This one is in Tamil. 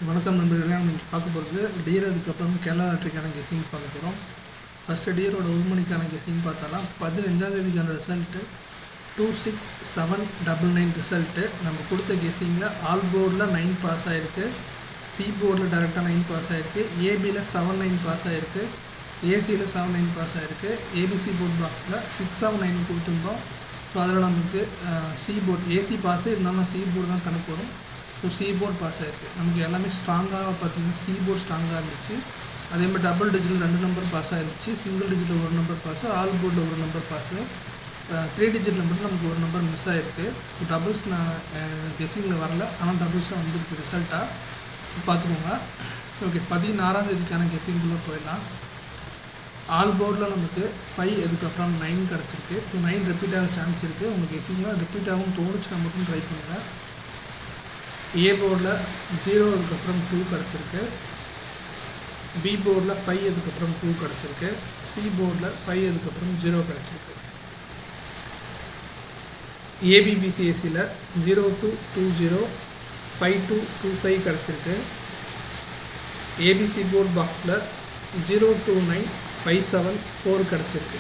வணக்கம் நண்பர்களே, நம்ம இன்றைக்கி பார்க்க போகிறது டியர். அதுக்கப்புறம் கேரளா லாட்ரிக்கான கெஸிங் பார்க்க போகிறோம். ஃபஸ்ட்டு டியரோட 1 மணிக்கான கெஸிங் பார்த்தாலாம். 15ஆம் தேதிக்கான ரிசல்ட்டு 26799 ரிசல்ட்டு. நம்ம கொடுத்த கெஸிங்கில் ஆல் போர்டில் 9 பாஸ் ஆகிருக்கு, சி போர்டில் டேரெக்டாக 9 பாஸ் ஆகிருக்கு, ஏபியில் 79 பாஸ் ஆகிருக்கு, ஏசியில் 79 பாஸ் ஆகிருக்கு, ஏபிசி போர்ட் பாக்ஸில் 679 கொடுத்துருந்தோம். ஸோ அதில் நமக்கு சி போர்ட் ஏசி பாஸ் இருந்தாலும் சி போர்டு தான் கணக்கு வரும். ஸோ சி போர்ட் பாஸ் ஆகிருக்கு. நமக்கு எல்லாமே ஸ்ட்ராங்காக பார்த்திங்கன்னா சி போர்ட் ஸ்ட்ராங்காக இருந்துச்சு. அதேமாதிரி டபுள் டிஜிட்டில் 2 நம்பர் பாஸ் ஆகிருந்துச்சு, சிங்கிள் டிஜிட்டில் 1 நம்பர் பாஸு, ஆல் போர்டில் 1 நம்பர் பாஸு, 3 டிஜிட்டில் மட்டும் நமக்கு 1 நம்பர் மிஸ் ஆகிருக்கு. டபுள்ஸ் நான் கெஸிங்கில் வரல, ஆனால் டபுள்ஸாக வந்துருக்கு ரிசல்ட்டாக பார்த்துக்கோங்க. ஓகே, 16ஆம் தேதிக்கான கெஸிங்குள்ளே போயிடலாம். ஆல் போர்டில் நமக்கு 5, அதுக்கப்புறம் 9 கிடச்சிருக்கு. ஸோ 9 ரிப்பீட் ஆக சான்ஸ் இருக்குது. உங்களுக்கு கெஸிங்கில் ரிப்பீட் ஆகும் தோணுச்சுன்னா மட்டும் ட்ரை பண்ணுங்கள். ஏ போர்டில் 0, அதுக்கப்புறம் 2 கிடச்சிருக்கு. பி போர்டில் 5, அதுக்கப்புறம் 2 கிடச்சிருக்கு. சி போர்டில் 5, அதுக்கப்புறம் 0 கிடச்சிருக்கு. ஏபிபிசிஎஸ்சியில் 0220 5225 கிடச்சிருக்கு. ஏபிசி போர்ட் பாக்ஸில் 029 574 கிடச்சிருக்கு.